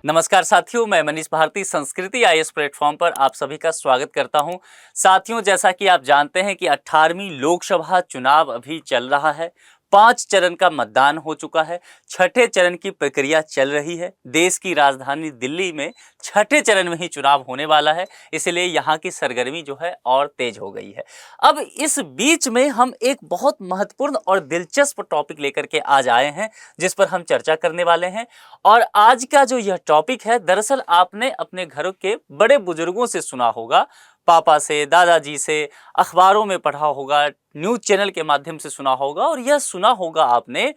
नमस्कार साथियों, मैं मनीष भारती संस्कृति आईएएस प्लेटफॉर्म पर आप सभी का स्वागत करता हूं। साथियों, जैसा कि आप जानते हैं कि 18वीं लोकसभा चुनाव अभी चल रहा है। 5 चरण का मतदान हो चुका है। छठे चरण की प्रक्रिया चल रही है। देश की राजधानी दिल्ली में छठे चरण में ही चुनाव होने वाला है, इसलिए यहाँ की सरगर्मी जो है और तेज हो गई है। अब इस बीच में हम एक बहुत महत्वपूर्ण और दिलचस्प टॉपिक लेकर के आज आए हैं, जिस पर हम चर्चा करने वाले हैं। और आज का जो यह टॉपिक है, दरअसल आपने अपने घरों के बड़े बुजुर्गों से सुना होगा, पापा से, दादाजी से, अखबारों में पढ़ा होगा, न्यूज़ चैनल के माध्यम से सुना होगा, और यह सुना होगा आपने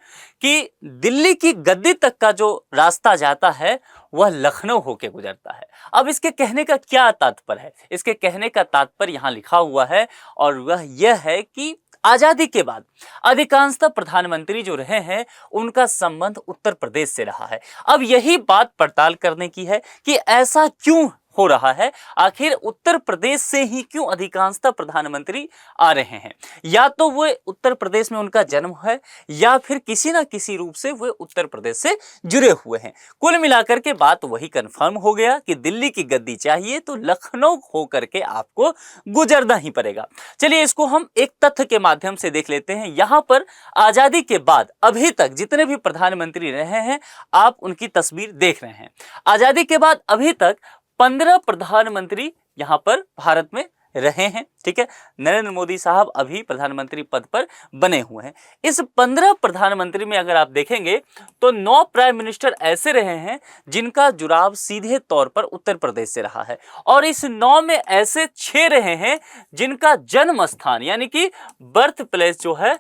कि दिल्ली की गद्दी तक का जो रास्ता जाता है वह लखनऊ होके गुजरता है। अब इसके कहने का क्या तात्पर्य है? इसके कहने का तात्पर्य यहाँ लिखा हुआ है, और वह यह है कि आजादी के बाद अधिकांशतः प्रधानमंत्री जो रहे हैं उनका संबंध उत्तर प्रदेश से रहा है। अब यही बात पड़ताल करने की है कि ऐसा क्यों हो रहा है, आखिर उत्तर प्रदेश से ही क्यों अधिकांशतः प्रधानमंत्री आ रहे हैं। या तो वो उत्तर प्रदेश में उनका जन्म है, या फिर किसी ना किसी रूप से वो उत्तर प्रदेश से जुड़े हुए हैं। कुल मिलाकर के बात वही कंफर्म हो गया कि दिल्ली की गद्दी चाहिए तो लखनऊ होकर के आपको गुजरना ही पड़ेगा। चलिए इसको हम एक तथ्य के माध्यम से देख लेते हैं। यहाँ पर आजादी के बाद अभी तक जितने भी प्रधानमंत्री रहे हैं, आप उनकी तस्वीर देख रहे हैं। आजादी के बाद अभी तक 15 प्रधानमंत्री यहां पर भारत में रहे हैं। ठीक है, नरेंद्र मोदी साहब अभी प्रधानमंत्री पद पर बने हुए हैं। इस 15 प्रधानमंत्री में अगर आप देखेंगे तो 9 प्राइम मिनिस्टर ऐसे रहे हैं जिनका जुड़ाव सीधे तौर पर उत्तर प्रदेश से रहा है, और इस 9 में ऐसे 6 रहे हैं जिनका जन्म स्थान यानी कि बर्थ प्लेस जो है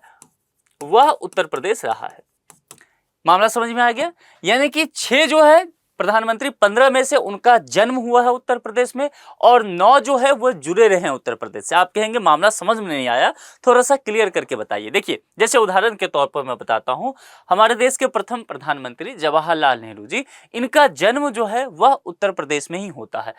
वह उत्तर प्रदेश रहा है। मामला समझ में आ गया? यानी कि 6 जो है प्रधानमंत्री, 15 में से उनका जन्म हुआ है उत्तर प्रदेश में, और 9 जो है वो जुड़े रहे हैं उत्तर प्रदेश से। आप कहेंगे मामला समझ में नहीं आया, थोड़ा सा क्लियर करके बताइए। देखिए, जैसे उदाहरण के तौर पर मैं बताता हूं, हमारे देश के प्रथम प्रधानमंत्री जवाहरलाल नेहरू जी, इनका जन्म जो है वह उत्तर प्रदेश में ही होता है।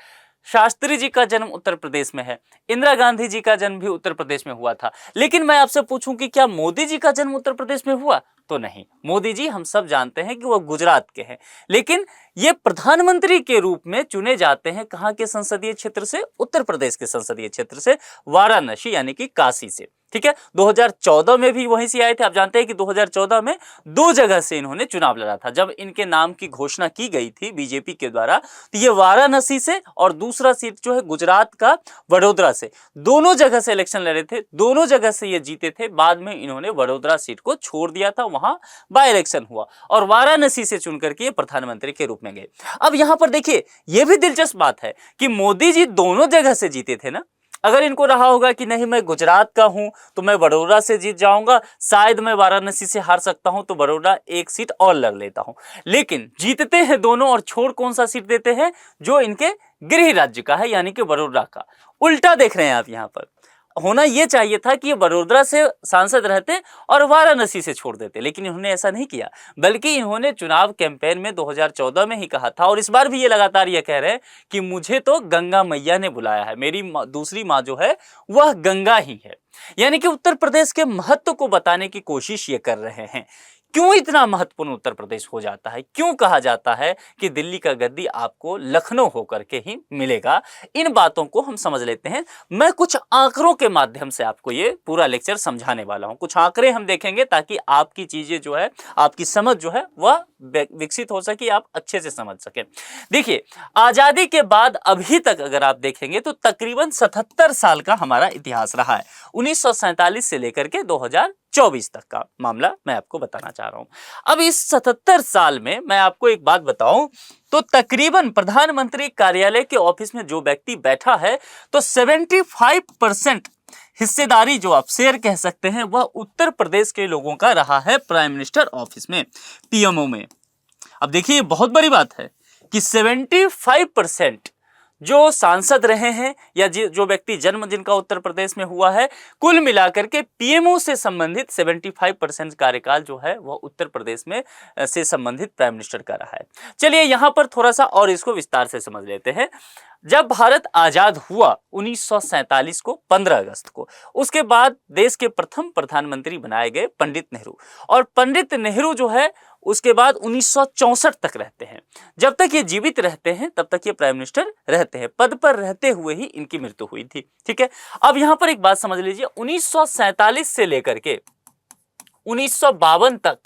शास्त्री जी का जन्म उत्तर प्रदेश में है। इंदिरा गांधी जी का जन्म भी उत्तर प्रदेश में हुआ था। लेकिन मैं आपसे पूछूं कि क्या मोदी जी का जन्म उत्तर प्रदेश में हुआ? तो नहीं। मोदी जी हम सब जानते हैं कि वह गुजरात के हैं, लेकिन ये प्रधानमंत्री के रूप में चुने जाते हैं कहां के संसदीय क्षेत्र से? उत्तर प्रदेश के संसदीय क्षेत्र से, वाराणसी यानी कि काशी से। ठीक है, 2014 में भी वहीं से आए थे। आप जानते हैं कि 2014 में 2 जगह से इन्होंने चुनाव लड़ा था। जब इनके नाम की घोषणा की गई थी बीजेपी के द्वारा, तो ये वाराणसी से और दूसरा सीट जो है गुजरात का वडोदरा से, दोनों जगह से इलेक्शन लड़े थे, दोनों जगह से ये जीते थे। बाद में इन्होंने वडोदरा सीट को छोड़ दिया था, वहां बाय इलेक्शन हुआ और वाराणसी से चुनकर के ये प्रधानमंत्री के रूप में गए। अब यहां पर देखिए, यह भी दिलचस्प बात है कि मोदी जी दोनों जगह से जीते थे ना। अगर इनको रहा होगा कि नहीं, मैं गुजरात का हूं तो मैं वडोदरा से जीत जाऊंगा, शायद मैं वाराणसी से हार सकता हूं तो वडोदरा एक सीट और लड़ लेता हूं। लेकिन जीतते हैं दोनों, और छोड़ कौन सा सीट देते हैं? जो इनके गृह राज्य का है, यानी कि वडोदरा का। उल्टा देख रहे हैं आप। यहां पर होना यह चाहिए था कि ये वडोदरा से सांसद रहते और वाराणसी से छोड़ देते, लेकिन इन्होंने ऐसा नहीं किया, बल्कि इन्होंने चुनाव कैंपेन में 2014 में ही कहा था, और इस बार भी ये लगातार ये कह रहे हैं कि मुझे तो गंगा मैया ने बुलाया है, मेरी दूसरी माँ जो है वह गंगा ही है। यानी कि उत्तर प्रदेश के महत्व को बताने की कोशिश ये कर रहे हैं। क्यों इतना महत्वपूर्ण उत्तर प्रदेश हो जाता है? क्यों कहा जाता है कि दिल्ली का गद्दी आपको लखनऊ होकर के ही मिलेगा? इन बातों को हम समझ लेते हैं। मैं कुछ आंकड़ों के माध्यम से आपको ये पूरा लेक्चर समझाने वाला हूं। कुछ आंकड़े हम देखेंगे ताकि आपकी चीजें जो है, आपकी समझ जो है वह विकसित हो सके, आप अच्छे से समझ सके। देखिए, आजादी के बाद अभी तक अगर आप देखेंगे तो तकरीबन 77 साल का हमारा इतिहास रहा है। 1947 से लेकर के 2024 तक का मामला मैं आपको बताना चाह रहा हूं। अब इस 77 साल में मैं आपको एक बात बताऊं तो तकरीबन प्रधानमंत्री कार्यालय के ऑफिस में जो व्यक्ति बैठा है, तो 75% हिस्सेदारी, जो आप शेयर कह सकते हैं, वह उत्तर प्रदेश के लोगों का रहा है प्राइम मिनिस्टर ऑफिस में, पीएमओ में। अब देखिए, ये बहुत बड़ी बात है कि 75% जो सांसद रहे हैं या जो व्यक्ति जन्म जिनका उत्तर प्रदेश में हुआ है, कुल मिलाकर के पीएमओ से संबंधित 75% कार्यकाल जो है वह उत्तर प्रदेश में से संबंधित प्राइम मिनिस्टर का रहा है। चलिए यहां पर थोड़ा सा और इसको विस्तार से समझ लेते हैं। जब भारत आजाद हुआ 1947 को 15 अगस्त को, उसके बाद देश के प्रथम प्रधानमंत्री बनाए गए पंडित नेहरू। और पंडित नेहरू जो है उसके बाद 1964 तक रहते हैं। जब तक ये जीवित रहते हैं तब तक ये प्राइम मिनिस्टर रहते हैं। पद पर रहते हुए ही इनकी मृत्यु हुई थी। ठीक है, अब यहां पर एक बात समझ लीजिए, 1947 से लेकर के 1952 तक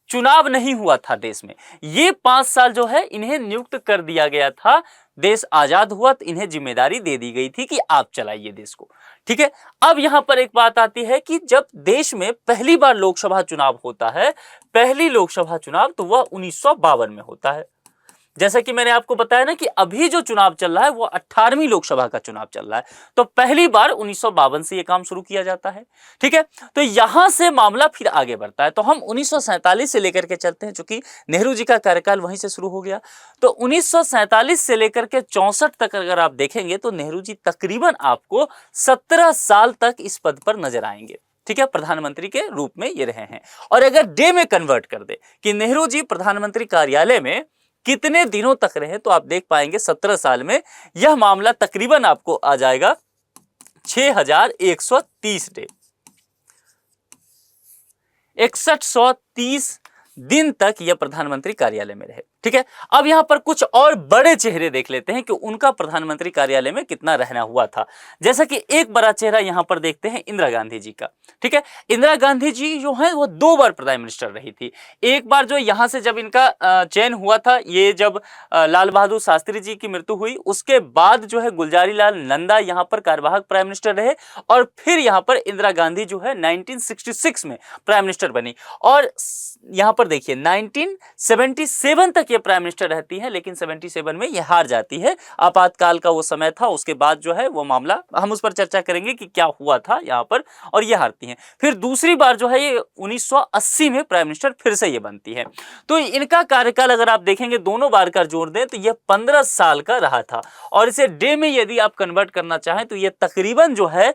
चुनाव नहीं हुआ था देश में। ये 5 साल जो है इन्हें नियुक्त कर दिया गया था। देश आजाद हुआ तो इन्हें जिम्मेदारी दे दी गई थी कि आप चलाइए देश को। ठीक है, अब यहां पर एक बात आती है कि जब देश में पहली बार लोकसभा चुनाव होता है, पहली लोकसभा चुनाव, तो वह 1952 में होता है। जैसा कि मैंने आपको बताया ना कि अभी जो चुनाव चल रहा है वो 18वीं लोकसभा का चुनाव चल रहा है, तो पहली बार 1952 से ये काम शुरू किया जाता है। ठीक है, तो यहां से मामला फिर आगे बढ़ता है। तो हम 1947 से लेकर के चलते हैं, चूंकि नेहरू जी का कार्यकाल वहीं से शुरू हो गया। तो 1947 से लेकर के 64 तक अगर आप देखेंगे तो नेहरू जी तकरीबन आपको 17 साल तक इस पद पर नजर आएंगे। ठीक है, प्रधानमंत्री के रूप में ये रहे हैं। और अगर डे में कन्वर्ट कर दे कि नेहरू जी प्रधानमंत्री कार्यालय में कितने दिनों तक रहे, तो आप देख पाएंगे 17 साल में यह मामला तकरीबन आपको आ जाएगा 6130 डे, 6130 दिन तक यह प्रधानमंत्री कार्यालय में रहे। ठीक है, अब यहां पर कुछ और बड़े चेहरे देख लेते हैं कि उनका प्रधानमंत्री कार्यालय में कितना रहना हुआ था। जैसा कि एक बड़ा चेहरा यहां पर देखते हैं इंदिरा गांधी जी का। ठीक है, इंदिरा गांधी जी जो है वो 2 बार प्राइम मिनिस्टर रही थी। एक बार जो यहां से जब इनका चयन हुआ था, ये जब लाल बहादुर शास्त्री जी की मृत्यु हुई, उसके बाद जो है गुलजारी लाल नंदा यहां पर कार्यवाहक प्राइम मिनिस्टर रहे। और फिर यहां पर इंदिरा गांधी जो है 1966 में प्राइम मिनिस्टर बनी। और यहां पर देखिए 1977 तक ये प्राइम मिनिस्टर रहती है, लेकिन 77 में ये हार जाती है। आपातकाल का वो समय था, उसके बाद जो है वो मामला, हम उस पर चर्चा करेंगे कि क्या हुआ था यहां पर, और ये हारती हैं। फिर दूसरी बार जो है ये 1980 में प्राइम मिनिस्टर फिर से ये बनती है। तो इनका कार्यकाल अगर आप देखेंगे दोनों बार का जोड़ दें तो ये 15 साल का रहा था। और इसे डे में यदि आप कन्वर्ट करना चाहें तो ये तकरीबन जो है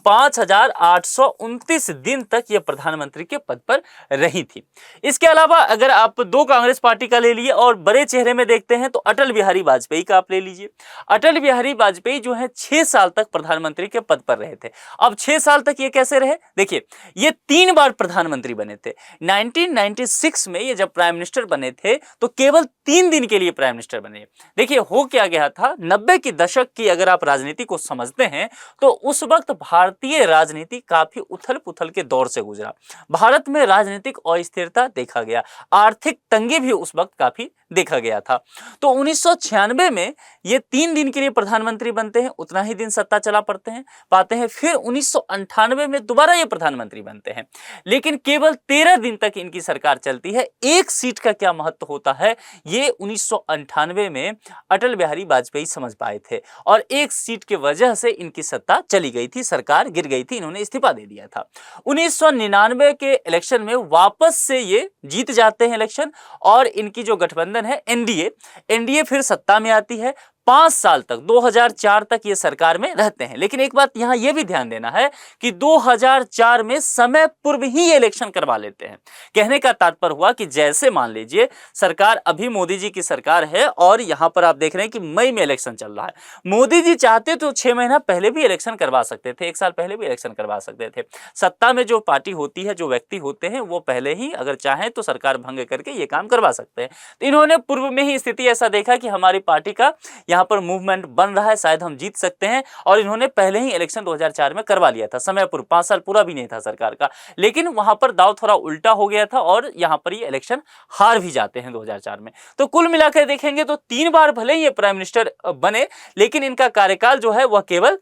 5829 दिन तक यह प्रधानमंत्री के पद पर रही थी। इसके अलावा अगर आप 2 कांग्रेस पार्टी का ले लिए और बड़े चेहरे में देखते हैं तो अटल बिहारी वाजपेयी का आप ले लीजिए। अटल बिहारी वाजपेयी जो है 6 साल तक प्रधानमंत्री के पद पर रहे थे। अब 6 साल तक ये कैसे रहे, देखिए ये 3 बार प्रधानमंत्री बने थे। 1996 में ये जब प्राइम मिनिस्टर बने थे तो केवल 3 दिन के लिए प्राइम मिनिस्टर बने। देखिए हो क्या गया था, 90 के दशक की अगर आप राजनीति को समझते हैं तो उस वक्त भारतीय राजनीति काफी उथल पुथल के दौर से गुजरा। भारत में राजनीतिक अस्थिरता देखा गया, आर्थिक तंगी भी उस वक्त काफी देखा गया था। तो 1996 में ये 3 दिन के लिए प्रधानमंत्री बनते हैं, उतना ही दिन सत्ता चला पाते हैं। फिर 1998 में दोबारा ये प्रधानमंत्री बनते हैं, लेकिन केवल 13 दिन तक इनकी सरकार चलती है। एक सीट का क्या महत्व होता है ये 1998 में अटल बिहारी वाजपेयी समझ पाए थे, और एक सीट की वजह से इनकी सत्ता चली गई थी, सरकार गिर गई थी, इन्होंने इस्तीफा दे दिया था। 1999 के इलेक्शन में वापस से ये जीत जाते हैं इलेक्शन, और इनकी जो गठबंधन है एनडीए फिर सत्ता में आती है। 5 साल तक 2004 तक ये सरकार में रहते हैं। लेकिन एक बात यहां यह भी ध्यान देना है कि 2004 में समय पूर्व ही ये इलेक्शन करवा लेते हैं। कहने का तात्पर्य हुआ कि जैसे मान लीजिए सरकार अभी मोदी जी की सरकार है और यहां पर आप देख रहे हैं कि मई में इलेक्शन चल रहा है। मोदी जी चाहते तो 6 महीना पहले भी इलेक्शन करवा सकते थे, 1 साल पहले भी इलेक्शन करवा सकते थे। सत्ता में जो पार्टी होती है, जो व्यक्ति होते हैं, वो पहले ही अगर चाहें तो सरकार भंग करके ये काम करवा सकते हैं। तो इन्होंने पूर्व में ही स्थिति ऐसा देखा कि हमारी पार्टी का यहां पर मूवमेंट बन रहा है, शायद हम जीत सकते हैं, और इन्होंने पहले ही इलेक्शन 2004 में करवा लिया था, समय पूर्व। 5 साल पूरा भी नहीं था सरकार का, लेकिन वहां पर दाव थोड़ा उल्टा हो गया था और यहां पर ये इलेक्शन हार भी जाते हैं 2004 में। तो कुल मिलाकर देखेंगे तो 3 बार भले ही ये प्राइम मिनिस्टर बने, लेकिन इनका कार्यकाल जो है वह केवल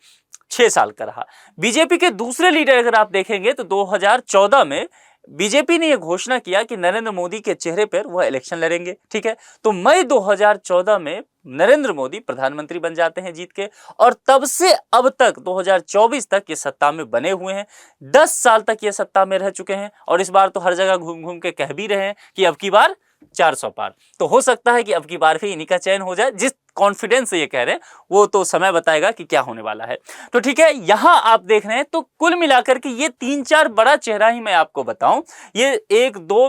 6 साल का रहा। बीजेपी के दूसरे लीडर अगर आप देखेंगे तो 2014 में बीजेपी ने यह घोषणा किया कि नरेंद्र मोदी के चेहरे पर वह इलेक्शन लड़ेंगे। ठीक है, तो मई 2014 में नरेंद्र मोदी प्रधानमंत्री बन जाते हैं जीत के, और तब से अब तक 2024 तक ये सत्ता में बने हुए हैं। 10 साल तक ये सत्ता में रह चुके हैं, और इस बार तो हर जगह घूम घूम के कह भी रहे हैं कि अब की बार 400 पार। तो हो सकता है कि अब की बार भी इन्हीं का चयन हो जाए। जिस कॉन्फिडेंस से ये कह रहे हैं वो तो समय बताएगा कि क्या होने वाला है। तो ठीक है, यहां आप देख रहे हैं तो कुल मिलाकर के ये 3-4 बड़ा चेहरा ही मैं आपको बताऊं, ये 1, 2,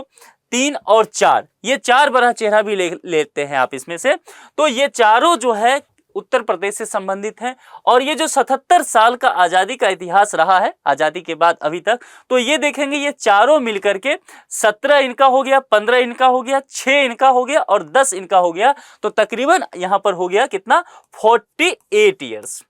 3 और 4, ये 4 बड़ा चेहरा भी लेते हैं आप इसमें से। तो ये चारों जो है उत्तर प्रदेश से संबंधित हैं। और ये जो 77 साल का आज़ादी का इतिहास रहा है, आज़ादी के बाद अभी तक, तो ये देखेंगे ये चारों मिलकर के 17 इनका हो गया, 15 इनका हो गया, 6 इनका हो गया और 10 इनका हो गया। तो तकरीबन यहाँ पर हो गया कितना, 48 ईयर्स,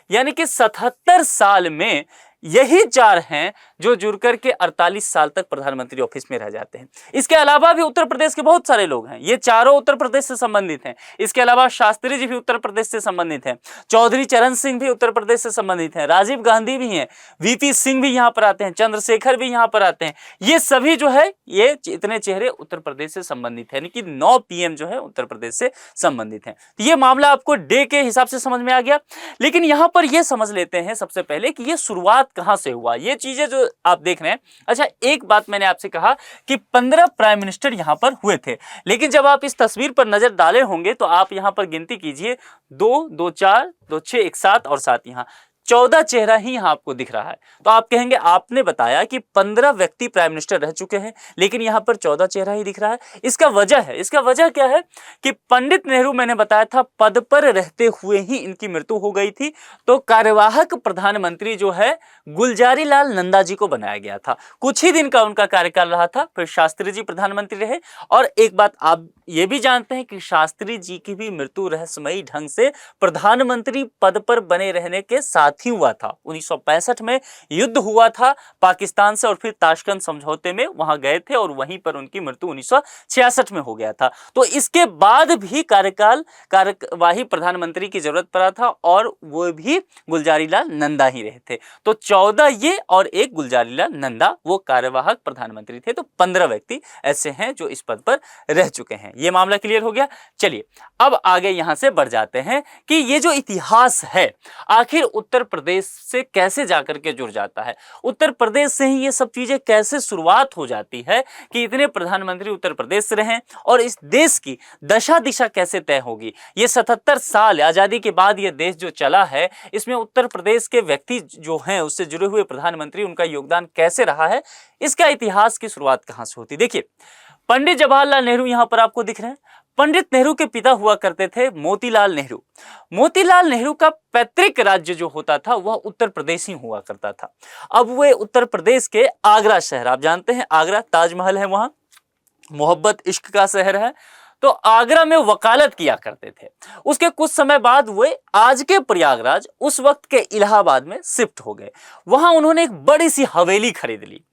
यानी कि 77 साल में यही 4 हैं जो जुड़ करके 48 साल तक प्रधानमंत्री ऑफिस में रह जाते हैं। इसके अलावा भी उत्तर प्रदेश के बहुत सारे लोग हैं, ये चारों उत्तर प्रदेश से संबंधित हैं। इसके अलावा शास्त्री जी भी उत्तर प्रदेश से संबंधित हैं, चौधरी चरण सिंह भी उत्तर प्रदेश से संबंधित हैं, राजीव गांधी भी हैं, वीपी सिंह भी यहाँ पर आते हैं, चंद्रशेखर भी यहाँ पर आते हैं। ये सभी जो है, ये इतने चेहरे उत्तर प्रदेश से संबंधित है, यानी कि 9 पीएम जो है उत्तर प्रदेश से संबंधित हैं। तो ये मामला आपको डे के हिसाब से समझ में आ गया। लेकिन यहाँ पर यह समझ लेते हैं सबसे पहले कि ये शुरुआत कहां से हुआ, ये चीजें जो आप देख रहे हैं। अच्छा, एक बात मैंने आपसे कहा कि 15 प्राइम मिनिस्टर यहां पर हुए थे, लेकिन जब आप इस तस्वीर पर नजर डाले होंगे तो आप यहां पर गिनती कीजिए, 2, 2, 4, 2, 6, 1, 7 और 7, यहां 14 चेहरा ही यहां आपको दिख रहा है। तो आप कहेंगे आपने बताया कि 15 व्यक्ति प्राइम मिनिस्टर रह चुके हैं, लेकिन यहां पर 14 चेहरा ही दिख रहा है। इसका वजह क्या है कि पंडित नेहरू, मैंने बताया था, पद पर रहते हुए ही इनकी मृत्यु हो गई थी। तो कार्यवाहक प्रधानमंत्री जो है गुलजारी लाल नंदा जी को बनाया गया था। कुछ ही दिन का उनका कार्यकाल रहा था, फिर शास्त्री जी प्रधानमंत्री रहे। और एक बात आप ये भी जानते हैं कि शास्त्री जी की भी मृत्यु रहस्यमयी ढंग से प्रधानमंत्री पद पर बने रहने के साथ ही हुआ था। 1965 में युद्ध हुआ था पाकिस्तान से और फिर ताशकंद समझौते में वहां गए थे और वहीं पर उनकी मृत्यु 1966 में हो गया था। तो इसके बाद भी कार्यवाही प्रधानमंत्री की जरूरत पड़ा था और वो भी गुलजारी लाल नंदा ही रहे थे। तो 14 ये और एक गुलजारी लाल नंदा वो कार्यवाहक प्रधानमंत्री थे। तो 15 व्यक्ति ऐसे हैं जो इस पद पर रह चुके हैं। ये मामला क्लियर हो गया। चलिए अब आगे यहां से बढ़ जाते हैं कि ये जो इतिहास है आखिर उत्तर प्रदेश से कैसे जाकर के जुड़ जाता है, उत्तर प्रदेश से ही ये सब चीजें कैसे शुरुआत हो जाती है कि इतने प्रधानमंत्री उत्तर प्रदेश से रहे और इस देश की दशा दिशा कैसे तय होगी। ये 77 साल आजादी के बाद ये देश जो चला है, इसमें उत्तर प्रदेश के व्यक्ति जो हैं उससे जुड़े हुए प्रधानमंत्री, उनका योगदान कैसे रहा है, इसका इतिहास की शुरुआत कहां से होती। देखिए, पंडित जवाहरलाल नेहरू यहां पर आपको दिख रहे हैं। पंडित नेहरू के पिता हुआ करते थे मोतीलाल नेहरू। मोतीलाल नेहरू का पैतृक राज्य जो होता था वह उत्तर प्रदेश ही हुआ करता था। अब वे उत्तर प्रदेश के आगरा शहर, आप जानते हैं आगरा ताजमहल है, वहां मोहब्बत इश्क का शहर है, तो आगरा में वकालत किया करते थे। उसके कुछ समय बाद वे आज के प्रयागराज, उस वक्त के इलाहाबाद में शिफ्ट हो गए। वहां उन्होंने एक बड़ी सी हवेली खरीद ली।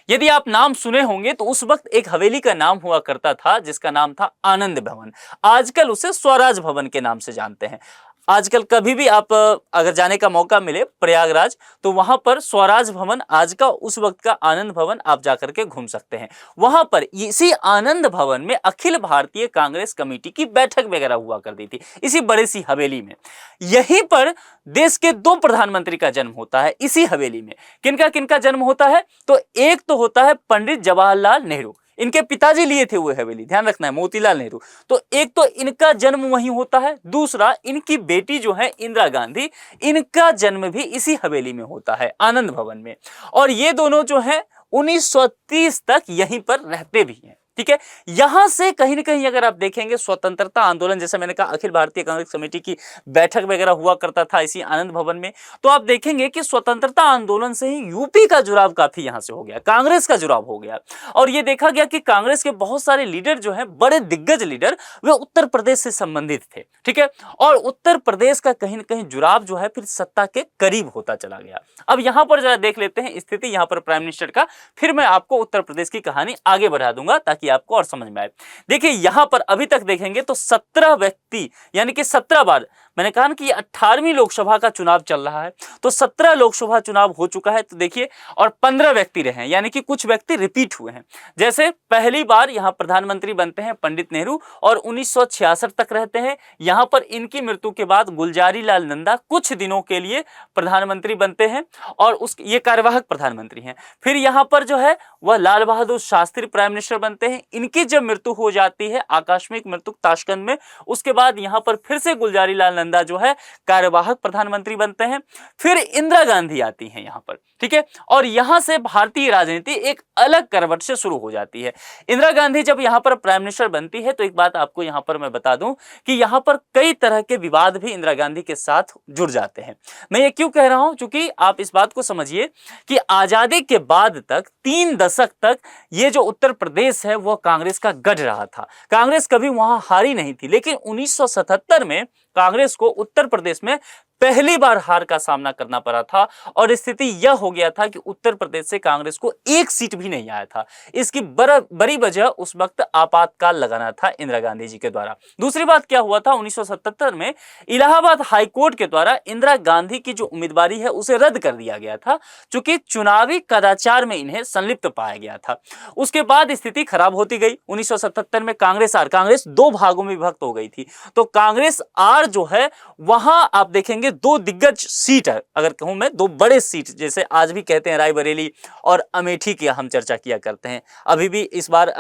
यदि आप नाम सुने होंगे तो उस वक्त एक हवेली का नाम हुआ करता था जिसका नाम था आनंद भवन। आजकल उसे स्वराज भवन के नाम से जानते हैं। आजकल कभी भी आप अगर जाने का मौका मिले प्रयागराज, तो वहां पर स्वराज भवन, आज का उस वक्त का आनंद भवन, आप जाकर के घूम सकते हैं। वहां पर इसी आनंद भवन में अखिल भारतीय कांग्रेस कमेटी की बैठक वगैरह हुआ करती थी, इसी बड़ी सी हवेली में। यहीं पर देश के 2 प्रधानमंत्री का जन्म होता है इसी हवेली में। किनका किनका जन्म होता है, तो एक तो होता है पंडित जवाहरलाल नेहरू, इनके पिताजी लिए थे वो हवेली, ध्यान रखना है, मोतीलाल नेहरू। तो एक तो इनका जन्म वहीं होता है, दूसरा इनकी बेटी जो है इंदिरा गांधी, इनका जन्म भी इसी हवेली में होता है आनंद भवन में। और ये दोनों जो है 1930 तक यहीं पर रहते भी हैं। ठीक है, यहां से कहीं ना कहीं अगर आप देखेंगे स्वतंत्रता आंदोलन, जैसे मैंने कहा अखिल भारतीय कांग्रेस कमेटी की बैठक वगैरह हुआ करता था इसी आनंद भवन में, तो आप देखेंगे कि स्वतंत्रता आंदोलन से ही यूपी का जुड़ाव काफी यहां से हो गया, कांग्रेस का जुड़ाव हो गया। और यह देखा गया कि कांग्रेस के बहुत सारे लीडर जो है, बड़े दिग्गज लीडर, वे उत्तर प्रदेश से संबंधित थे। ठीक है, और उत्तर प्रदेश का कहीं ना कहीं जुड़ाव जो है फिर सत्ता के करीब होता चला गया। अब यहां पर जरा देख लेते हैं स्थिति यहां पर प्राइम मिनिस्टर का, फिर मैं आपको उत्तर प्रदेश की कहानी आगे बढ़ा दूंगा ताकि आपको और समझ में आए। देखिए यहां पर अभी तक देखेंगे तो 17 व्यक्ति, यानी कि 17 बार, मैंने कहा कि 18वीं लोकसभा का चुनाव चल रहा है, तो 17 लोकसभा चुनाव हो चुका है। तो देखिए, और 15 व्यक्ति रहे हैं, यानी कि कुछ व्यक्ति रिपीट हुए हैं। जैसे पहली बार यहां प्रधानमंत्री बनते हैं पंडित नेहरू और 1966 तक रहते हैं। यहां पर इनकी मृत्यु के बाद गुलजारी लाल नंदा कुछ दिनों के लिए प्रधानमंत्री बनते हैं और ये कार्यवाहक प्रधानमंत्री हैं। फिर यहां पर जो है वह लाल बहादुर शास्त्री प्राइम मिनिस्टर बनते हैं। इनकी जब मृत्यु हो जाती है, आकस्मिक मृत्यु ताशकंद में, उसके बाद यहां पर फिर से गुलजारी लाल नंदा जो है कार्यवाहक प्रधानमंत्री बनते हैं। फिर इंदिरा गांधी आती हैं यहाँ पर, ठीक है, और यहाँ से भारतीय राजनीति एक अलग करवट से शुरू हो जाती है। इंदिरा गांधी जब यहाँ पर प्राइम मिनिस्टर बनती है तो एक बात आपको यहाँ पर मैं बता दूं कि यहाँ पर कई तरह के विवाद भी इंदिरा गांधी के साथ जुड़ जाते हैं। मैं ये क्यों कह रहा हूं, क्योंकि आप इस बात को समझिए कि आजादी के बाद तक 3 दशक तक ये जो उत्तर प्रदेश है वो कांग्रेस का गढ़ रहा था। कांग्रेस कभी वहां हारी नहीं थी, लेकिन 1977 में कांग्रेस को उत्तर प्रदेश में पहली बार हार का सामना करना पड़ा था और स्थिति यह हो गया था कि उत्तर प्रदेश से कांग्रेस को एक सीट भी नहीं आया था। इसकी बड़ी वजह उस वक्त आपातकाल लगाना था इंदिरा गांधी जी के द्वारा। दूसरी बात क्या हुआ था, 1977 में इलाहाबाद हाईकोर्ट के द्वारा इंदिरा गांधी की जो उम्मीदवारी है उसे रद्द कर दिया गया था, चूंकि चुनावी कदाचार में इन्हें संलिप्त पाया गया था। उसके बाद स्थिति खराब होती गई। 1977 में कांग्रेस 2 भागों में विभक्त हो गई थी। तो कांग्रेस आर जो है वहां आप देखेंगे 2 दिग्गज सीट है, अगर कहूं मैं 2 बड़े सीट, जैसे आज भी कहते हैं रायबरेली और अमेठी की हम चर्चा किया करते हैं। अभी भी इस बार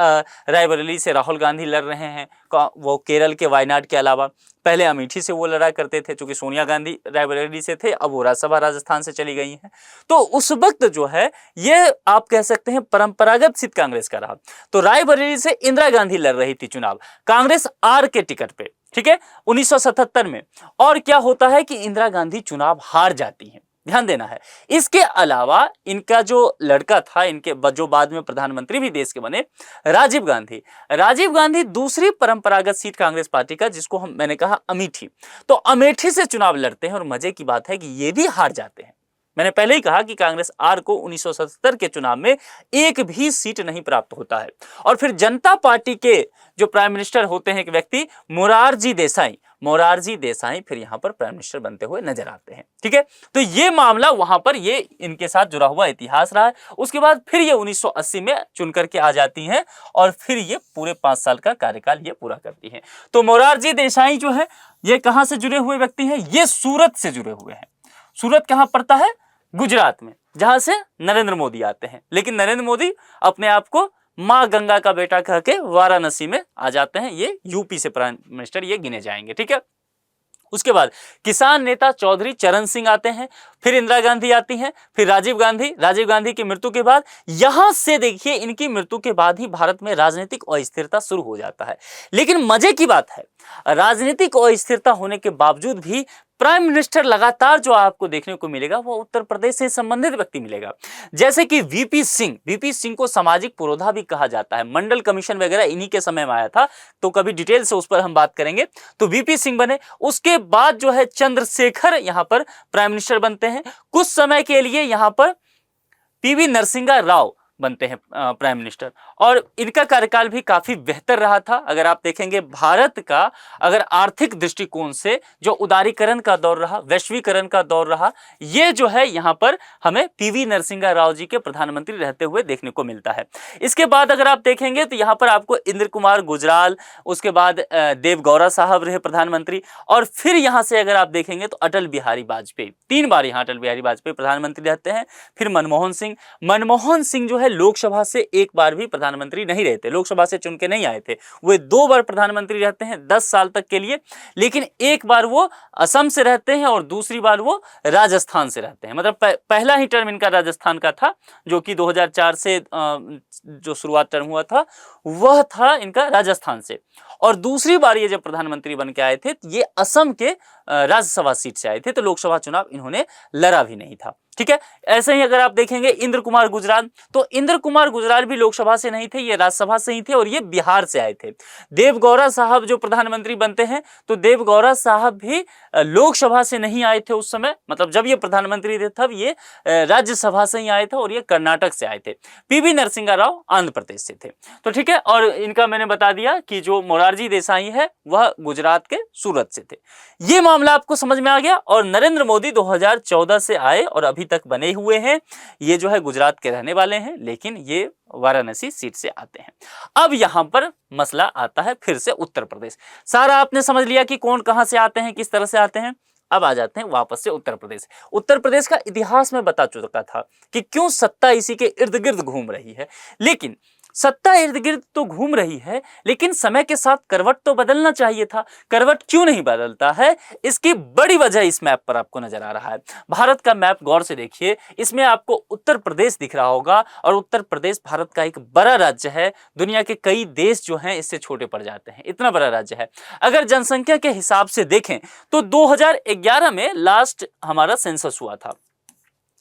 रायबरेली से राहुल गांधी लड़ रहे हैं, वो केरल के वायनाड के अलावा। पहले अमेठी से वो लड़ा करते थे, क्योंकि सोनिया गांधी रायबरेली से थे, अब वो राज्यसभा राजस्थान से चली गई हैं। तो उस वक्त जो है ये आप कह सकते हैं परंपरागत सिद्ध कांग्रेस का रहा। तो रायबरेली से इंदिरा गांधी लड़ रही थी चुनाव कांग्रेस आर के टिकट पे, ठीक है, 1977 में। और क्या होता है कि इंदिरा गांधी चुनाव हार जाती हैं, ध्यान देना है। इसके अलावा इनका जो लड़का था, इनके जो बाद में प्रधानमंत्री भी देश के बने, राजीव गांधी दूसरी परंपरागत सीट कांग्रेस पार्टी का, जिसको मैंने कहा अमेठी, तो अमेठी से चुनाव लड़ते हैं और मजे की बात है कि ये भी हार जाते हैं। मैंने पहले ही कहा कि कांग्रेस आर को 1977 के चुनाव में एक भी सीट नहीं प्राप्त होता है। और फिर जनता पार्टी के जो प्राइम मिनिस्टर होते हैं एक व्यक्ति मोरारजी देसाई फिर यहां पर प्राइम मिनिस्टर बनते हुए नजर आते हैं, ठीक है। तो ये मामला वहां पर ये इनके साथ जुड़ा हुआ इतिहास रहा है। उसके बाद फिर ये 1980 में चुन करके आ जाती हैं और फिर ये पूरे 5 साल का कार्यकाल ये पूरा करती हैं। तो मोरारजी देसाई जो है ये कहां से जुड़े हुए व्यक्ति हैं, ये सूरत से जुड़े हुए हैं। सूरत कहां पड़ता है, गुजरात में, जहां से नरेंद्र मोदी आते हैं। लेकिन नरेंद्र मोदी अपने आप को मां गंगा का बेटा कह के वाराणसी में आ जाते हैं, ये यूपी से प्राइम मिनिस्टर ये गिने जाएंगे, ठीक है। उसके बाद किसान नेता चौधरी चरण सिंह आते हैं, फिर इंदिरा गांधी आती हैं, फिर राजीव गांधी की मृत्यु के बाद, यहां से देखिए इनकी मृत्यु के बाद ही भारत में राजनीतिक अस्थिरता शुरू हो जाता है। लेकिन मजे की बात है, राजनीतिक अस्थिरता होने के बावजूद भी प्राइम मिनिस्टर लगातार जो आपको देखने को मिलेगा वो उत्तर प्रदेश से संबंधित व्यक्ति मिलेगा। जैसे कि वीपी सिंह को सामाजिक पुरोधा भी कहा जाता है। मंडल कमीशन वगैरह इन्हीं के समय में आया था, तो कभी डिटेल से उस पर हम बात करेंगे। तो वीपी सिंह बने, उसके बाद जो है चंद्रशेखर यहां पर प्राइम मिनिस्टर बनते हैं। कुछ समय के लिए यहां पर पीवी नरसिंहा राव बनते हैं प्राइम मिनिस्टर, और इनका कार्यकाल भी काफी बेहतर रहा था। अगर आप देखेंगे भारत का अगर आर्थिक दृष्टिकोण से जो उदारीकरण का दौर रहा, वैश्वीकरण का दौर रहा, ये जो है यहाँ पर हमें पीवी नरसिंहा राव जी के प्रधानमंत्री रहते हुए देखने को मिलता है। इसके बाद अगर आप देखेंगे तो यहाँ पर आपको इंद्र कुमार गुजराल, उसके बाद देवगौड़ा साहब रहे प्रधानमंत्री, और फिर यहाँ से अगर आप देखेंगे तो अटल बिहारी वाजपेयी, 3 बार यहाँ अटल बिहारी वाजपेयी प्रधानमंत्री रहते हैं। फिर मनमोहन सिंह जो है लोकसभा से एक बार भी प्रधानमंत्री नहीं रहते, लोकसभा से चुन के नहीं आए थे, वे 2 बार प्रधानमंत्री रहते हैं 10 साल तक के लिए। लेकिन एक बार वो असम से रहते हैं और दूसरी बार वो राजस्थान से रहते हैं। मतलब पहला ही टर्म इनका राजस्थान का था, जो कि 2004 से जो शुरुआत टर्म हुआ था वह था इनका राजस्थान से, और दूसरी बार ये जब प्रधानमंत्री बन के आए थे ये असम के राज्यसभा सीट से आए थे, तो लोकसभा चुनाव इन्होंने लड़ा भी नहीं था, ठीक है। ऐसे ही अगर आप देखेंगे इंद्र कुमार गुजराल, तो इंद्र कुमार गुजराल भी लोकसभा से नहीं थे, ये राज्यसभा से ही थे और ये बिहार से आए थे। देवगौड़ा साहब जो प्रधानमंत्री बनते हैं, तो देवगौड़ा साहब भी लोकसभा से नहीं आए थे उस समय, मतलब जब ये प्रधानमंत्री थे तब ये राज्यसभा से ही आए थे और ये कर्नाटक से आए थे। पीवी नरसिंहा राव आंध्र प्रदेश से थे, तो ठीक है। और इनका मैंने बता दिया कि जो मोरारजी देसाई है वह गुजरात के सूरत से थे। ये मामला आपको समझ में आ गया। और नरेंद्र मोदी 2014 से आए और अभी तक बने हुए हैं। ये जो है गुजरात के रहने वाले हैं, लेकिन ये वाराणसी सीट से आते हैं। अब यहां पर मसला आता है फिर से उत्तर प्रदेश। सारा आपने समझ लिया कि कौन कहां से आते हैं, किस तरह से आते हैं। अब आ जाते हैं वापस से उत्तर प्रदेश। उत्तर प्रदेश का इतिहास में बता चुका था कि क्यों सत्ता इसी के इर्द गिर्द घूम रही है, लेकिन सत्ता इर्द गिर्द तो घूम रही है, लेकिन समय के साथ करवट तो बदलना चाहिए था। करवट क्यों नहीं बदलता है, इसकी बड़ी वजह इस मैप पर आपको नजर आ रहा है। भारत का मैप गौर से देखिए, इसमें आपको उत्तर प्रदेश दिख रहा होगा, और उत्तर प्रदेश भारत का एक बड़ा राज्य है। दुनिया के कई देश जो हैं इससे छोटे पड़ जाते हैं, इतना बड़ा राज्य है। अगर जनसंख्या के हिसाब से देखें तो 2011 में लास्ट हमारा सेंसस हुआ था।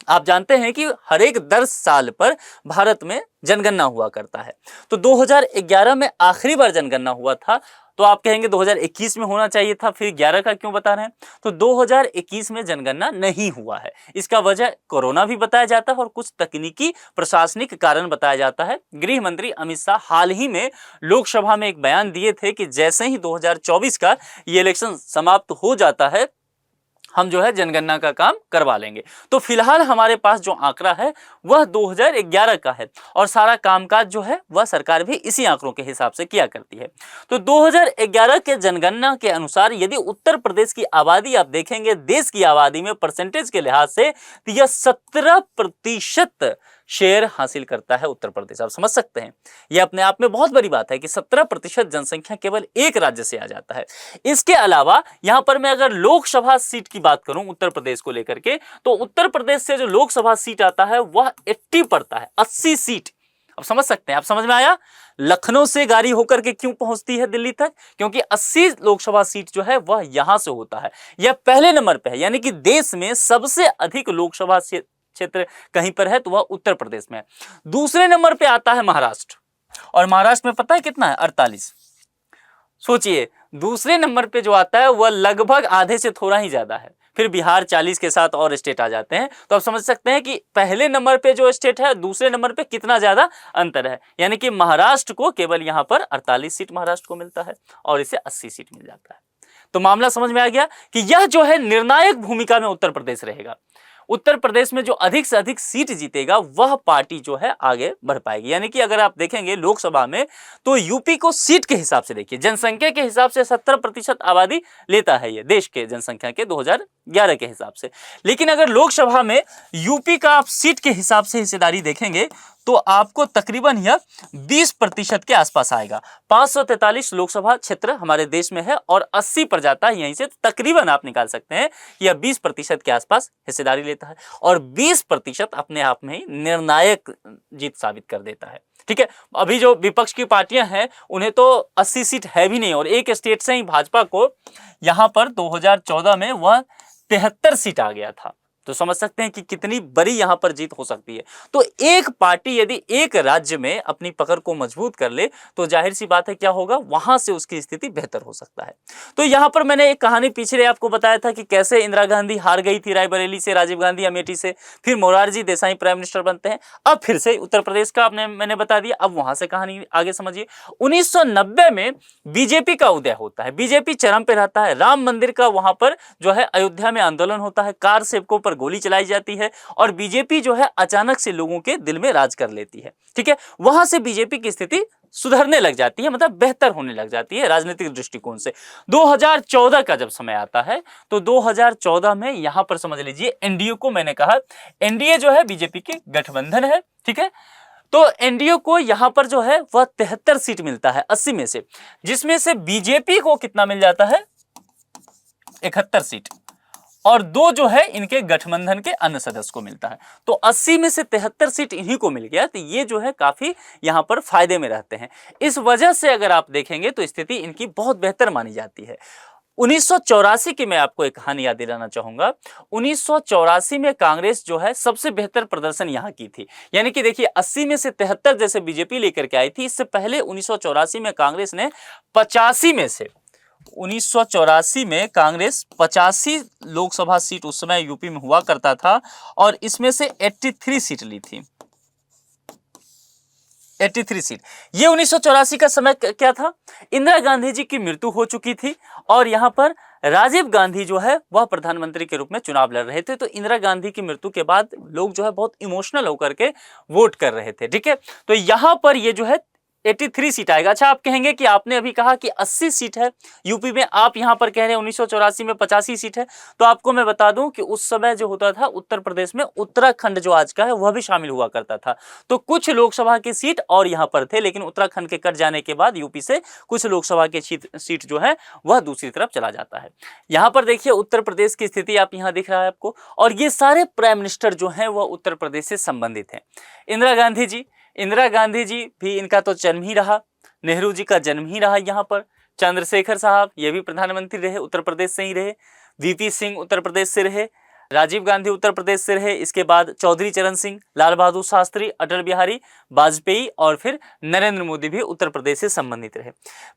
आप जानते हैं कि हर एक 10 साल पर भारत में जनगणना हुआ करता है। तो 2011 में आखिरी बार जनगणना हुआ था। तो आप कहेंगे 2021 में होना चाहिए था, फिर 11 का क्यों बता रहे हैं? तो 2021 में जनगणना नहीं हुआ है। इसका वजह कोरोना भी बताया जाता है और कुछ तकनीकी प्रशासनिक कारण बताया जाता है। गृह मंत्री अमित शाह हाल ही में लोकसभा में एक बयान दिए थे कि जैसे ही 2024 का ये इलेक्शन समाप्त हो जाता है, हम जो है जनगणना का काम करवा लेंगे। तो फिलहाल हमारे पास जो आंकड़ा है वह 2011 का है, और सारा कामकाज जो है वह सरकार भी इसी आंकड़ों के हिसाब से किया करती है। तो 2011 के जनगणना के अनुसार यदि उत्तर प्रदेश की आबादी आप देखेंगे देश की आबादी में परसेंटेज के लिहाज से, तो यह 17% शेयर हासिल करता है उत्तर प्रदेश। आप समझ सकते हैं, यह अपने आप में बहुत बड़ी बात है कि 17% जनसंख्या केवल एक राज्य से आ जाता है। इसके अलावा यहां पर मैं अगर लोकसभा सीट की बात करूं उत्तर प्रदेश को लेकर के, तो उत्तर प्रदेश से जो लोकसभा सीट आता है वह 80 पड़ता है, 80 सीट। अब समझ सकते हैं, आप समझ में आया लखनऊ से गाड़ी होकर के क्यों पहुंचती है दिल्ली तक? क्योंकि 80 लोकसभा सीट जो है वह यहां से होता है। यह पहले नंबर पे है, यानी कि देश में सबसे अधिक लोकसभा क्षेत्र कहीं पर है तो वह उत्तर प्रदेश में है। दूसरे नंबर पे आता है महाराष्ट्र, और महाराष्ट्र में पता है कितना है? 48। सोचिए, दूसरे नंबर पे जो आता है वह लगभग आधे से थोड़ा ही ज्यादा है। फिर बिहार 40 के साथ और स्टेट आ जाते हैं। तो आप समझ सकते हैं कि पहले नंबर पे जो स्टेट है दूसरे नंबर पे कितना ज्यादा अंतर है। यानी कि महाराष्ट्र को केवल यहां पर 48 सीट महाराष्ट्र को मिलता है और इसे 80 सीट मिल जाता है। तो मामला समझ में आ गया कि यह जो है निर्णायक भूमिका में उत्तर प्रदेश रहेगा। उत्तर प्रदेश में जो अधिक से अधिक सीट जीतेगा वह पार्टी जो है आगे बढ़ पाएगी। यानी कि अगर आप देखेंगे लोकसभा में, तो यूपी को सीट के हिसाब से देखिए, जनसंख्या के हिसाब से 70% आबादी लेता है ये देश के जनसंख्या के 2011 के हिसाब से। लेकिन अगर लोकसभा में यूपी का आप सीट के हिसाब से हिस्सेदारी देखेंगे तो आपको तकरीबन यह 20% के आसपास आएगा। 543 लोकसभा क्षेत्र हमारे देश में है और 80 पर जाता है, यहीं से तकरीबन आप निकाल सकते हैं यह 20% के आसपास हिस्सेदारी लेता है, और 20% अपने आप में ही निर्णायक जीत साबित कर देता है। ठीक है, अभी जो विपक्ष की पार्टियां हैं उन्हें तो 80 सीट है भी नहीं, और एक स्टेट से ही भाजपा को यहां पर 2014 में वह 73 सीट आ गया था। तो समझ सकते हैं कि कितनी बड़ी यहां पर जीत हो सकती है। तो एक पार्टी यदि एक राज्य में अपनी पकड़ को मजबूत कर ले तो जाहिर सी बात है क्या होगा, वहां से उसकी स्थिति बेहतर हो सकता है। तो यहां पर मैंने एक कहानी पिछले आपको बताया था कि कैसे इंदिरा गांधी हार गई थी रायबरेली से, राजीव गांधी अमेठी से, फिर मोरारजी देसाई प्राइम मिनिस्टर बनते हैं। अब फिर से उत्तर प्रदेश का मैंने बता दिया, अब वहां से कहानी आगे समझिए। 1990 में बीजेपी का उदय होता है, बीजेपी चरम पे रहता है। राम मंदिर का वहां पर जो है अयोध्या में आंदोलन होता है, कार सेवकों पर गोली चलाई जाती है, और बीजेपी जो है अचानक से लोगों के दिल में राज कर लेती है। ठीक है, वहां से बीजेपी की स्थिति सुधरने लग जाती है, मतलब बेहतर होने लग जाती है राजनीतिक दृष्टिकोण से। 2014 का जब समय आता है तो 2014 में यहां पर समझ लीजिए एनडीए को, मैंने कहा एनडीए जो है बीजेपी के गठबंधन है। ठीक है, तो एनडीए को यहां पर जो है वह 73 सीट मिलता है 80 में से, जिसमें से बीजेपी को कितना मिल जाता है? 71 सीट, और 2 जो है इनके गठबंधन के अन्य सदस्य को मिलता है। तो 80 में से 73 सीट इन्हीं को मिल गया। तो ये जो है काफी यहां पर फायदे में रहते हैं। इस वजह से अगर आप देखेंगे तो स्थिति इनकी बहुत बेहतर मानी जाती है। 1984 की मैं आपको एक कहानी याद दिलाना चाहूंगा। 1984 में कांग्रेस जो है सबसे बेहतर प्रदर्शन यहां की थी। यानी कि देखिए 80 में से 73 जैसे बीजेपी लेकर के आई थी, इससे पहले 1984 में कांग्रेस ने 85 में से 1984 में कांग्रेस 85 लोकसभा सीट उस समय यूपी में हुआ करता था, और इसमें से 83 सीट ली थी। 83 सीट। ये 1984 का समय क्या था? इंदिरा गांधी जी की मृत्यु हो चुकी थी, और यहां पर राजीव गांधी जो है वह प्रधानमंत्री के रूप में चुनाव लड़ रहे थे। तो इंदिरा गांधी की मृत्यु के बाद लोग जो है बहुत इमोशनल होकर के वोट कर रहे थे। ठीक है, तो यहां पर ये जो है 83 सीट आएगा। अच्छा, आप कहेंगे कि आपने अभी कहा कि 80 सीट है यूपी में, आप यहां पर कह रहे हैं 1984 में 85 सीट है। तो आपको मैं बता दूं कि उस समय जो होता था उत्तर प्रदेश में, उत्तराखंड जो आज का है वह भी शामिल हुआ करता था। तो कुछ लोकसभा की सीट और यहां पर थे, लेकिन उत्तराखंड के कट जाने के बाद यूपी से कुछ लोकसभा की सीट जो है वह दूसरी तरफ चला जाता है। यहां पर देखिए उत्तर प्रदेश की स्थिति आप यहां दिख रहा है आपको, और ये सारे प्राइम मिनिस्टर जो हैं वह उत्तर प्रदेश से संबंधित हैं। इंदिरा गांधी जी भी, इनका तो जन्म ही रहा, नेहरू जी का जन्म ही रहा यहाँ पर। चंद्रशेखर साहब ये भी प्रधानमंत्री रहे, उत्तर प्रदेश से ही रहे। वीपी सिंह उत्तर प्रदेश से रहे। राजीव गांधी उत्तर प्रदेश से रहे। इसके बाद चौधरी चरण सिंह, लाल बहादुर शास्त्री, अटल बिहारी वाजपेयी और फिर नरेंद्र मोदी भी उत्तर प्रदेश से संबंधित रहे।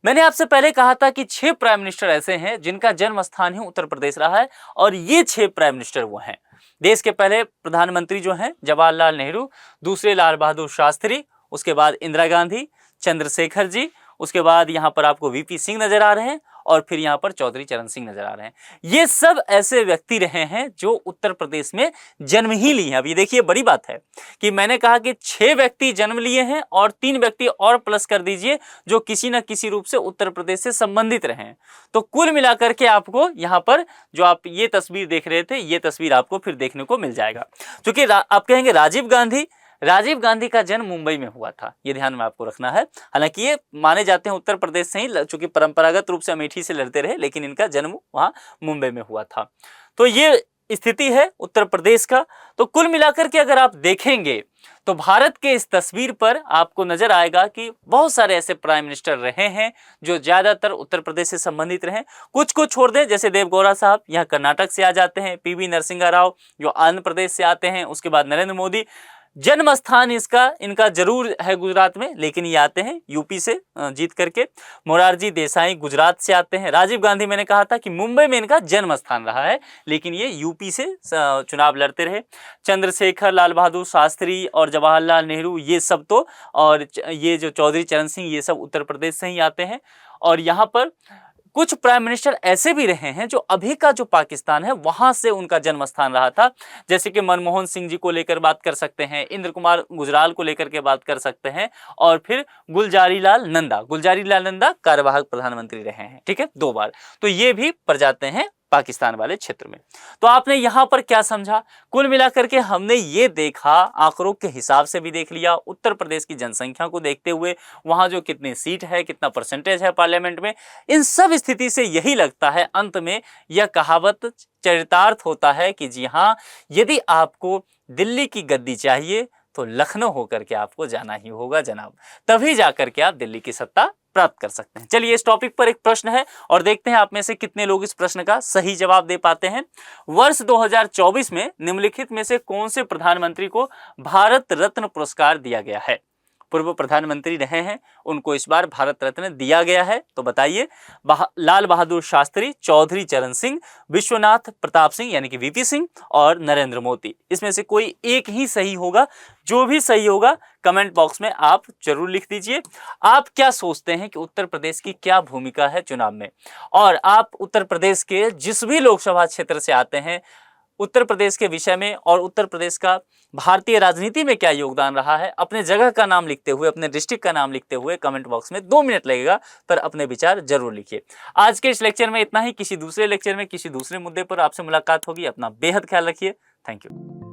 मैंने आपसे पहले कहा था कि 6 प्राइम मिनिस्टर ऐसे हैं जिनका जन्म स्थान ही उत्तर प्रदेश रहा है, और ये 6 प्राइम मिनिस्टर वो हैं। देश के पहले प्रधानमंत्री जो हैं जवाहरलाल नेहरू, दूसरे लाल बहादुर शास्त्री, उसके बाद इंदिरा गांधी, चंद्रशेखर जी, उसके बाद यहाँ पर आपको वीपी सिंह नजर आ रहे हैं, और फिर यहाँ पर चौधरी चरण सिंह नजर आ रहे हैं। ये सब ऐसे व्यक्ति रहे हैं जो उत्तर प्रदेश में जन्म ही लिए हैं। अब ये देखिए बड़ी बात है कि मैंने कहा कि 6 व्यक्ति जन्म लिए हैं और 3 व्यक्ति और प्लस कर दीजिए जो किसी न किसी रूप से उत्तर प्रदेश से संबंधित रहे हैं। तो कुल मिलाकर के आपको यहाँ पर जो आप ये तस्वीर देख रहे थे, ये तस्वीर आपको फिर देखने को मिल जाएगा। क्योंकि आप कहेंगे राजीव गांधी का जन्म मुंबई में हुआ था, ये ध्यान में आपको रखना है। हालांकि ये माने जाते हैं उत्तर प्रदेश से ही, चूंकि परंपरागत रूप से अमेठी से लड़ते रहे, लेकिन इनका जन्म वहां मुंबई में हुआ था। तो ये स्थिति है उत्तर प्रदेश का। तो कुल मिलाकर के अगर आप देखेंगे तो भारत के इस तस्वीर पर आपको नजर आएगा कि बहुत सारे ऐसे प्राइम मिनिस्टर रहे हैं जो ज्यादातर उत्तर प्रदेश से संबंधित रहे। कुछ को छोड़ दें, जैसे देवगौड़ा साहब यहाँ कर्नाटक से आ जाते हैं, पीवी नरसिंहा राव जो आंध्र प्रदेश से आते हैं, उसके बाद नरेंद्र मोदी, जन्म स्थान इनका जरूर है गुजरात में, लेकिन ये आते हैं यूपी से जीत करके। मोरारजी देसाई गुजरात से आते हैं। राजीव गांधी मैंने कहा था कि मुंबई में इनका जन्म स्थान रहा है, लेकिन ये यूपी से चुनाव लड़ते रहे। चंद्रशेखर, लाल बहादुर शास्त्री और जवाहरलाल नेहरू ये सब तो, और ये जो चौधरी चरण सिंह, ये सब उत्तर प्रदेश से ही आते हैं। और यहाँ पर कुछ प्राइम मिनिस्टर ऐसे भी रहे हैं जो अभी का जो पाकिस्तान है वहां से उनका जन्म स्थान रहा था, जैसे कि मनमोहन सिंह जी को लेकर बात कर सकते हैं, इंद्र कुमार गुजराल को लेकर के बात कर सकते हैं, और फिर गुलजारी लाल नंदा कार्यवाहक प्रधानमंत्री रहे हैं, ठीक है, 2 बार। तो ये भी पड़ जाते हैं पाकिस्तान वाले क्षेत्र में। तो आपने यहां पर क्या समझा? कुल मिलाकर के हमने ये देखा, आंकड़ों के हिसाब से भी देख लिया, उत्तर प्रदेश की जनसंख्या को देखते हुए वहां जो कितनी सीट है, कितना परसेंटेज है पार्लियामेंट में, इन सब स्थिति से यही लगता है अंत में यह कहावत चरितार्थ होता है कि जी हाँ, यदि आपको दिल्ली की गद्दी चाहिए तो लखनऊ होकर के आपको जाना ही होगा जनाब, तभी जाकर के आप दिल्ली की सत्ता प्राप्त कर सकते हैं। चलिए, इस टॉपिक पर एक प्रश्न है और देखते हैं आप में से कितने लोग इस प्रश्न का सही जवाब दे पाते हैं। वर्ष 2024 में निम्नलिखित में से कौन से प्रधानमंत्री को भारत रत्न पुरस्कार दिया गया है? पूर्व प्रधानमंत्री रहे हैं, उनको इस बार भारत रत्न दिया गया है, तो बताइए। लाल बहादुर शास्त्री, चौधरी चरण सिंह, विश्वनाथ प्रताप सिंह यानी कि वीपी सिंह, और नरेंद्र मोदी। इसमें से कोई एक ही सही होगा। जो भी सही होगा कमेंट बॉक्स में आप जरूर लिख दीजिए। आप क्या सोचते हैं कि उत्तर प्रदेश की क्या भूमिका है चुनाव में, और आप उत्तर प्रदेश के जिस भी लोकसभा क्षेत्र से आते हैं, उत्तर प्रदेश के विषय में और उत्तर प्रदेश का भारतीय राजनीति में क्या योगदान रहा है, अपने जगह का नाम लिखते हुए, अपने डिस्ट्रिक्ट का नाम लिखते हुए कमेंट बॉक्स में 2 मिनट लगेगा, पर अपने विचार जरूर लिखिए। आज के इस लेक्चर में इतना ही। किसी दूसरे लेक्चर में किसी दूसरे मुद्दे पर आपसे मुलाकात होगी। अपना बेहद ख्याल रखिए। Thank you.